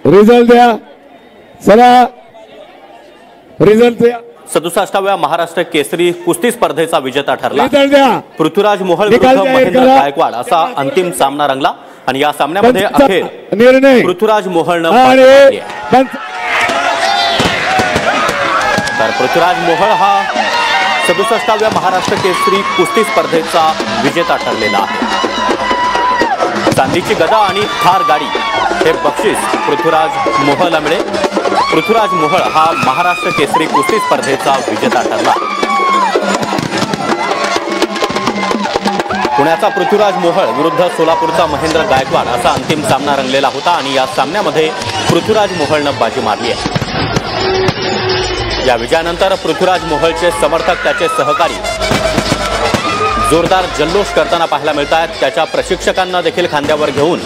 Result द्या, चला result द्या. 67व्या महाराष्ट्र केसरी कुस्ती स्पर्धेचा विजेता ठरला रिझल्ट द्या. पृथ्वीराज मोहोळ विरुद्ध महेंद्र गायकवाड असा अंतिम सामना रंगला आणि या सामन्यामध्ये अखेर निर्णय पृथ्वीराज मोहोळनं तर पृथ्वीराज मोहोळ हा 67व्या महाराष्ट्र केसरी कुस्ती स्पर्धेचा विजेता ठरलेला आहे. चांदीची गदा आणि थार गाडी हे बक्षीस पृथ्वीराज मोहोळला मिळेल. पृथ्वीराज मोहोळ हा महाराष्ट्र केसरी कुस्ती स्पर्धेचा विजेता ठरला. पुण्याचा पृथ्वीराज मोहोळ विरुद्ध सोलापूरचा महेंद्र गायकवाड असा अंतिम सामना रंगलेला होता आणि या सामन्यामध्ये पृथ्वीराज मोहोळनं बाजी मारली आहे. या विजयानंतर पृथ्वीराज मोहोळचे समर्थक त्याचे सहकारी जोरदार जल्लोष करताना पाहायला मिळत आहेत. त्याच्या प्रशिक्षकांना देखील खांद्यावर घेऊन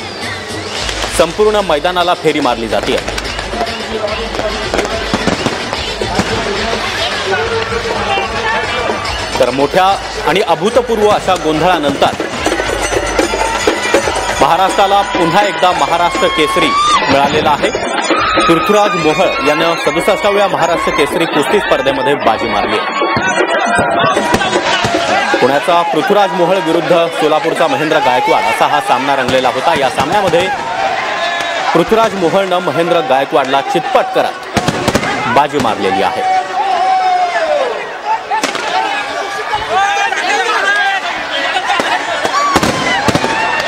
संपूर्ण मैदानाला फेरी मारली जाते. तर मोठ्या आणि अभूतपूर्व अशा गोंधळानंतर महाराष्ट्राला पुन्हा एकदा महाराष्ट्र केसरी मिळालेला आहे. पृथ्वीराज मोहोळ यानं 67व्या महाराष्ट्र केसरी कुस्ती स्पर्धेमध्ये बाजी मारली आहे. पुण्याचा पृथ्वीराज मोहोळ विरुद्ध सोलापूरचा महेंद्र गायकवाड असा हा सामना रंगलेला होता. या सामन्यामध्ये पृथ्वीराज मोहोळनं महेंद्र गायकवाडला चितपट करत बाजी मारलेली आहे.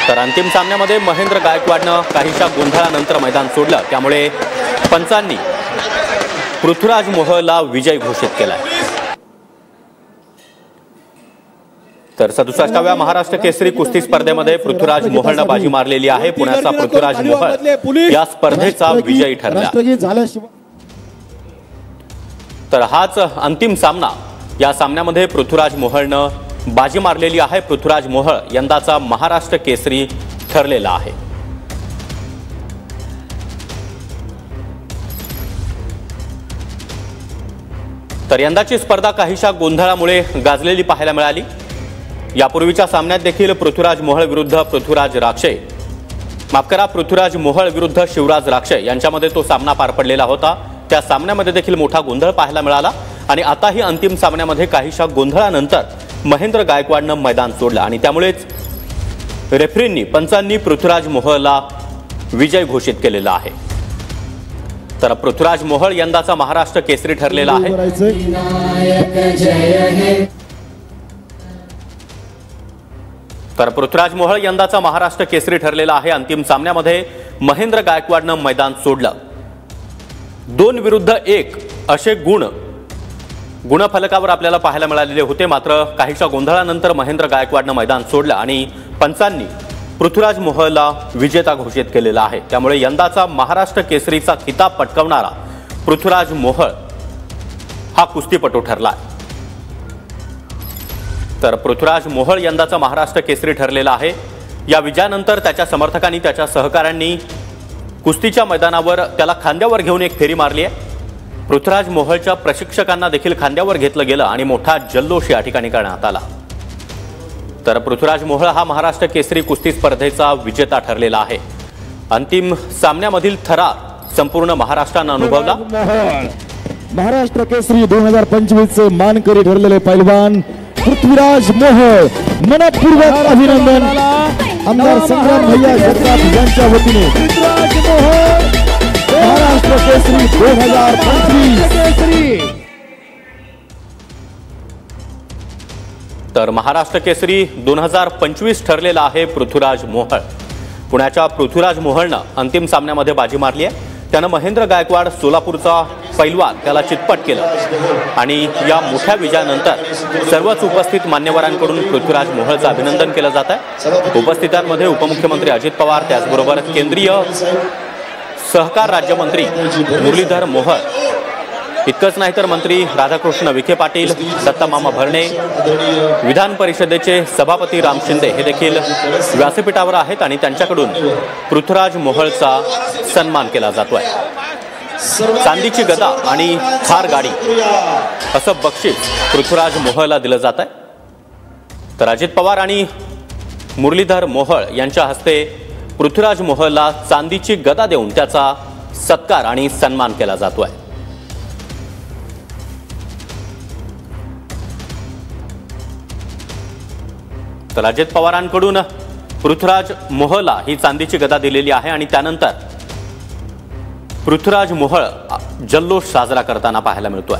तर अंतिम सामन्यामध्ये महेंद्र गायकवाडनं काहीशा गोंधळानंतर मैदान सोडलं. त्यामुळे पंचांनी पृथ्वीराज मोहोळला विजय घोषित केला. तर 67व्या महाराष्ट्र केसरी कुस्ती स्पर्धेमध्ये पृथ्वीराज मोहोळनं बाजी मारलेली आहे. पुण्याचा पृथ्वीराज मोहोळ या स्पर्धेचा विजयी ठरला. तर हाच अंतिम सामना. या सामन्यामध्ये पृथ्वीराज मोहोळनं बाजी मारलेली आहे. पृथ्वीराज मोहोळ यंदाचा महाराष्ट्र केसरी ठरलेला आहे. तर यंदाची स्पर्धा काहीशा गोंधळामुळे गाजलेली पाहायला मिळाली. यापूर्वीच्या सामन्यात देखील पृथ्वीराज मोहोळ विरुद्ध पृथ्वीराज राक्षे पृथ्वीराज मोहोळ विरुद्ध शिवराज राक्षे यांच्यामध्ये तो सामना पार पडलेला होता. त्या सामन्यामध्ये देखील मोठा गोंधळ पाहायला मिळाला आणि आताही अंतिम सामन्यामध्ये काहीशा गोंधळानंतर महेंद्र गायकवाडनं मैदान सोडलं आणि त्यामुळेच रेफरींनी पंचांनी पृथ्वीराज मोहोळला विजय घोषित केलेला आहे. तर पृथ्वीराज मोहोळ यंदाचा महाराष्ट्र केसरी ठरलेला आहे. तर पृथ्वीराज मोहोळ यंदाचा महाराष्ट्र केसरी ठरलेला आहे. अंतिम सामन्यामध्ये महेंद्र गायकवाडनं मैदान सोडलं. 2 विरुद्ध 1 असे गुणफलकावर आपल्याला पाहायला मिळालेले होते. मात्र काहीशा गोंधळानंतर महेंद्र गायकवाडनं मैदान सोडलं आणि पंचांनी पृथ्वीराज मोहोळला विजेता घोषित केलेला आहे. त्यामुळे यंदाचा महाराष्ट्र केसरीचा खिताब पटकावणारा पृथ्वीराज मोहोळ हा कुस्तीपटू ठरला. तर पृथ्वीराज मोहोळ यंदाचा महाराष्ट्र केसरी ठरलेला आहे. या विजयानंतर त्याच्या समर्थकांनी त्याच्या सहकाऱ्यांनी कुस्तीच्या मैदानावर त्याला खांद्यावर घेऊन एक फेरी मारली आहे. पृथ्वीराज मोहोळच्या प्रशिक्षकांना देखील खांद्यावर घेतलं गेलं आणि मोठा जल्लोष या ठिकाणी करण्यात आला. तर पृथ्वीराज मोहोळ हा महाराष्ट्र केसरी कुस्ती स्पर्धेचा विजेता ठरलेला आहे. अंतिम सामन्यामधील थरार संपूर्ण महाराष्ट्रानं अनुभवला. महाराष्ट्र केसरी 2025 चे मानकरी ठरलेले पैलवान पृथ्वीराज मोहोळ मनपूर्वक अभिनंदन. आमदार संग्राम भैया जगताप यांच्या वतीने पृथ्वीराज मोहोळ महाराष्ट्र केसरी 2025. तर महाराष्ट्र केसरी 2025 ठरलेला आहे पृथ्वीराज मोहोळ. पुण्याच्या पृथ्वीराज मोहोळनं अंतिम सामन्यामध्ये बाजी मारली आहे. त्यानं महेंद्र गायकवाड सोलापूरचा पैलवान त्याला चितपट केलं आणि या मोठ्या विजयानंतर सर्वच उपस्थित मान्यवरांकडून पृथ्वीराज मोहोळचं अभिनंदन केलं जात आहे. उपस्थितांमध्ये उपमुख्यमंत्री अजित पवार, त्याचबरोबर केंद्रीय सहकार राज्यमंत्री मुरलीधर मोहोळ, इतकंच नाही तर मंत्री राधाकृष्ण विखे पाटील, दत्तामामा भरणे, विधान परिषदेचे सभापती राम शिंदे हे देखील व्यासपीठावर आहेत आणि त्यांच्याकडून पृथ्वीराज मोहोळचा सन्मान केला जातोय. चांदीची गदा आणि थार गाडी असं बक्षीस पृथ्वीराज मोहळला दिलं जात आहे. तर अजित पवार आणि मुरलीधर मोहोळ यांच्या हस्ते पृथ्वीराज मोहळला चांदीची गदा देऊन त्याचा सत्कार आणि सन्मान केला जातोय. तर अजित पवारांकडून पृथ्वीराज मोहोळला ही चांदीची गदा दिलेली आहे आणि त्यानंतर पृथ्वीराज मोहोळ जल्लोष साजरा करताना पाहायला मिळतोय.